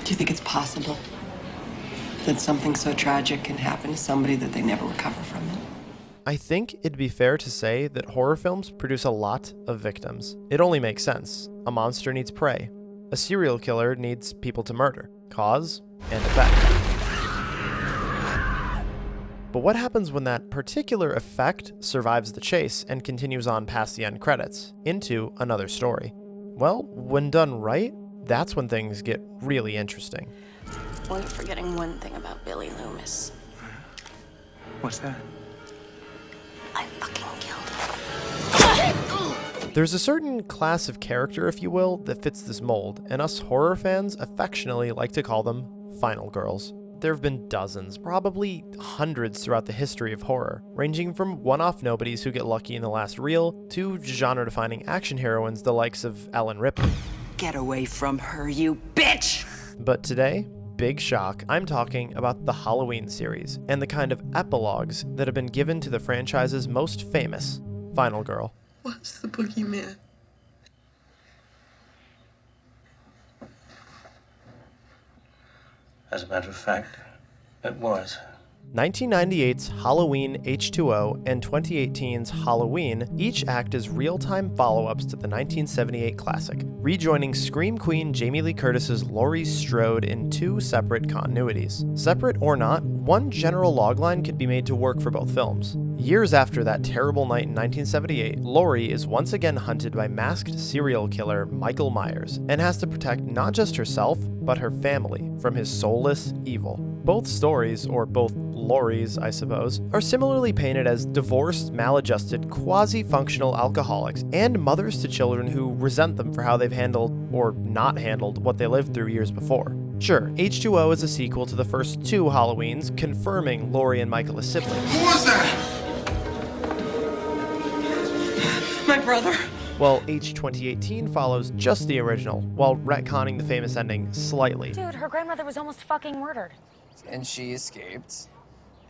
Do you think it's possible that something so tragic can happen to somebody that they never recover from it? I think it'd be fair to say that horror films produce a lot of victims. It only makes sense. A monster needs prey. A serial killer needs people to murder. Cause and effect. But what happens when that particular effect survives the chase and continues on past the end credits, into another story? Well, when done right, that's when things get really interesting. Well, you're forgetting one thing about Billy Loomis. What's that? I fucking killed him. There's a certain class of character, if you will, that fits this mold, and us horror fans affectionately like to call them final girls. There have been dozens, probably hundreds throughout the history of horror, ranging from one-off nobodies who get lucky in the last reel to genre-defining action heroines the likes of Ellen Ripley. Get away from her, you bitch! But today, big shock, I'm talking about the Halloween series and the kind of epilogues that have been given to the franchise's most famous final girl. What's the boogeyman? As a matter of fact, it was. 1998's Halloween H20 and 2018's Halloween each act as real-time follow-ups to the 1978 classic, rejoining Scream Queen Jamie Lee Curtis's Laurie Strode in two separate continuities. Separate or not, one general logline could be made to work for both films. Years after that terrible night in 1978, Laurie is once again hunted by masked serial killer Michael Myers and has to protect not just herself, but her family from his soulless evil. Both stories, or both Lauries, I suppose, are similarly painted as divorced, maladjusted, quasi-functional alcoholics and mothers to children who resent them for how they've handled, or not handled, what they lived through years before. Sure, H20 is a sequel to the first two Halloweens, confirming Laurie and Michael as siblings. Who was that? My brother. While H2018 follows just the original, while retconning the famous ending slightly. Dude, her grandmother was almost fucking murdered. And she escaped,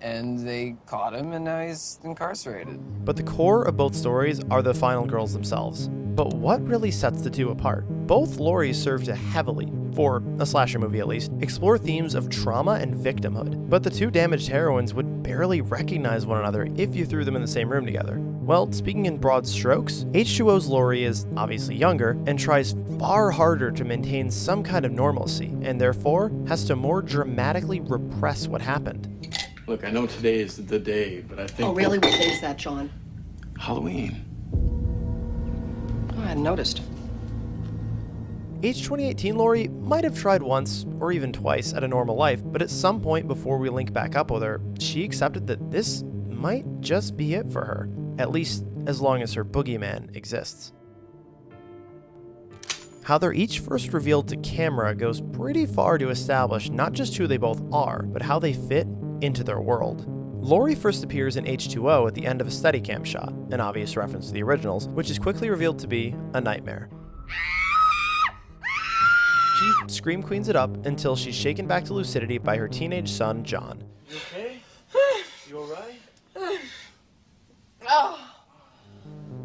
and they caught him, and now he's incarcerated. But the core of both stories are the final girls themselves. But what really sets the two apart? Both Lauries serve to heavily, for a slasher movie at least, explore themes of trauma and victimhood. But the two damaged heroines would barely recognize one another if you threw them in the same room together. Well, speaking in broad strokes, H20's Laurie is obviously younger and tries far harder to maintain some kind of normalcy, and therefore has to more dramatically repress what happened. Look, I know today is the day, but I think... Oh, really? What day is that, John? Halloween. Oh, I hadn't noticed. H2018 Laurie might have tried once, or even twice, at a normal life, but at some point before we link back up with her, she accepted that this might just be it for her, at least as long as her boogeyman exists. How they're each first revealed to camera goes pretty far to establish not just who they both are, but how they fit into their world. Laurie first appears in H20 at the end of a Steadicam shot, an obvious reference to the originals, which is quickly revealed to be a nightmare. She scream queens it up until she's shaken back to lucidity by her teenage son, John. You okay? You alright?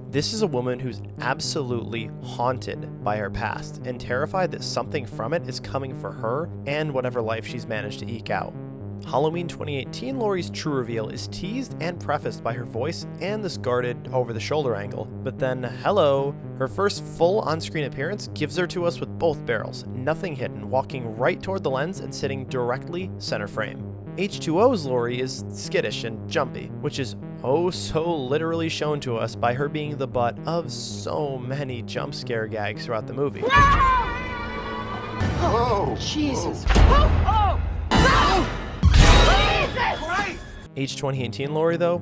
This is a woman who's absolutely haunted by her past and terrified that something from it is coming for her and whatever life she's managed to eke out. Halloween 2018 Laurie's true reveal is teased and prefaced by her voice and this guarded over-the-shoulder angle, but then, hello, her first full on-screen appearance gives her to us with both barrels, nothing hidden, walking right toward the lens and sitting directly center frame. H20's Laurie is skittish and jumpy, which is oh so literally shown to us by her being the butt of so many jump scare gags throughout the movie. Oh! Jesus. H2018 Laurie, though,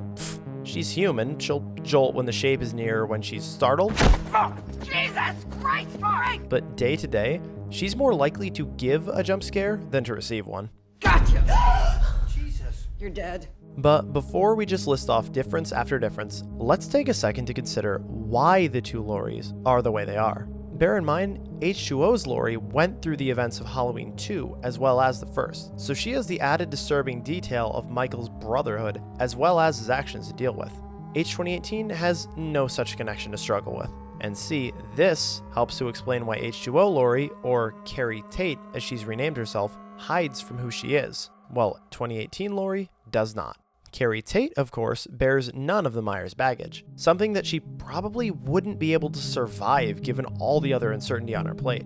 she's human. She'll jolt when the shape is near or when she's startled. Oh, Jesus Christ, Laurie! But day to day, she's more likely to give a jump scare than to receive one. Gotcha. Jesus. You're dead. But before we just list off difference after difference, let's take a second to consider why the two Lauries are the way they are. Bear in mind, H20's Laurie went through the events of Halloween 2 as well as the first, so she has the added disturbing detail of Michael's brotherhood as well as his actions to deal with. H2018 has no such connection to struggle with. And C, this helps to explain why H2O Laurie, or Carrie Tate as she's renamed herself, hides from who she is, while 2018 Laurie does not. Carrie Tate, of course, bears none of the Myers baggage, something that she probably wouldn't be able to survive given all the other uncertainty on her plate.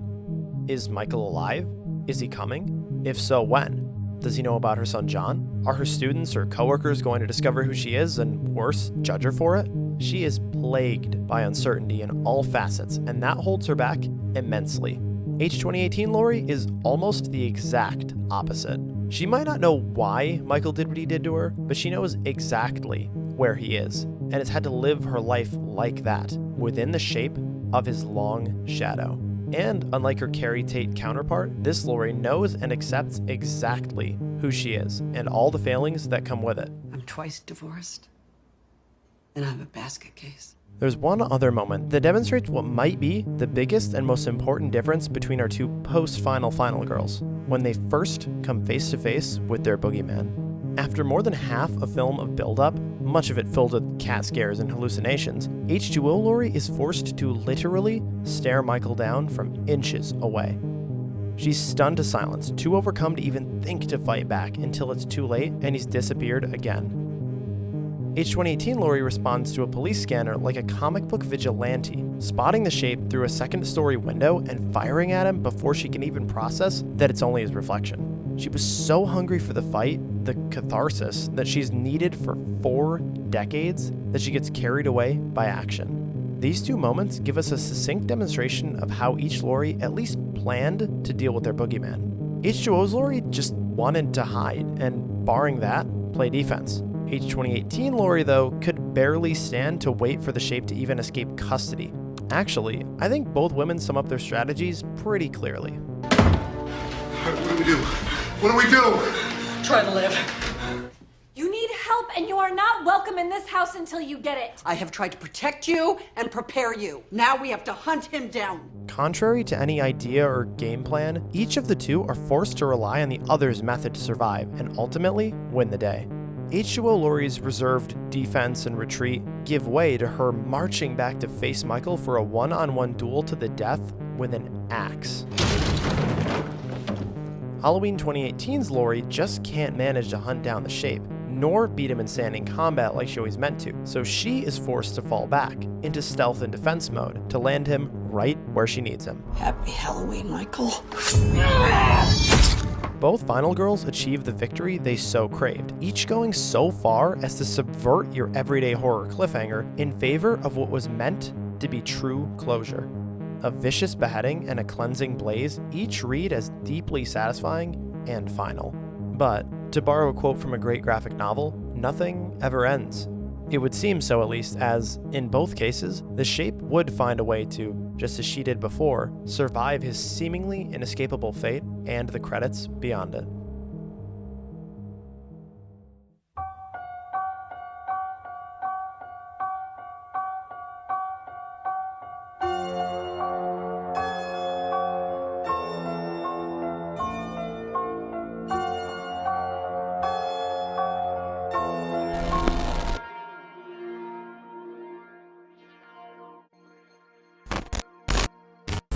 Is Michael alive? Is he coming? If so, when? Does he know about her son John? Are her students or coworkers going to discover who she is and, worse, judge her for it? She is plagued by uncertainty in all facets, and that holds her back immensely. H2018 Laurie is almost the exact opposite. She might not know why Michael did what he did to her, but she knows exactly where he is, and has had to live her life like that, within the shape of his long shadow. And unlike her Carrie Tate counterpart, this Laurie knows and accepts exactly who she is, and all the failings that come with it. I'm twice divorced, and I'm a basket case. There's one other moment that demonstrates what might be the biggest and most important difference between our two post-final girls, when they first come face to face with their boogeyman. After more than half a film of build-up, much of it filled with cat scares and hallucinations, H2O Laurie is forced to literally stare Michael down from inches away. She's stunned to silence, too overcome to even think to fight back until it's too late and he's disappeared again. H2018 Laurie responds to a police scanner like a comic book vigilante, spotting the shape through a second-story window and firing at him before she can even process that it's only his reflection. She was so hungry for the fight, the catharsis, that she's needed for 4 decades, that she gets carried away by action. These two moments give us a succinct demonstration of how each Laurie at least planned to deal with their boogeyman. H2O's Laurie just wanted to hide, and barring that, play defense. H2018 Laurie, though, could barely stand to wait for the shape to even escape custody. Actually, I think both women sum up their strategies pretty clearly. What do we do? What do we do? Try to live. You need help, and you are not welcome in this house until you get it. I have tried to protect you and prepare you. Now we have to hunt him down. Contrary to any idea or game plan, each of the two are forced to rely on the other's method to survive and ultimately win the day. H2O Laurie's reserved defense and retreat give way to her marching back to face Michael for a one-on-one duel to the death with an axe. Halloween 2018's Laurie just can't manage to hunt down the shape, nor beat him in standing combat like she always meant to, so she is forced to fall back into stealth and defense mode to land him right where she needs him. Happy Halloween, Michael. Both final girls achieved the victory they so craved, each going so far as to subvert your everyday horror cliffhanger in favor of what was meant to be true closure. A vicious beheading and a cleansing blaze each read as deeply satisfying and final. But, to borrow a quote from a great graphic novel, nothing ever ends. It would seem so, at least, as, in both cases, the shape would find a way to, just as she did before, survive his seemingly inescapable fate and the credits beyond it.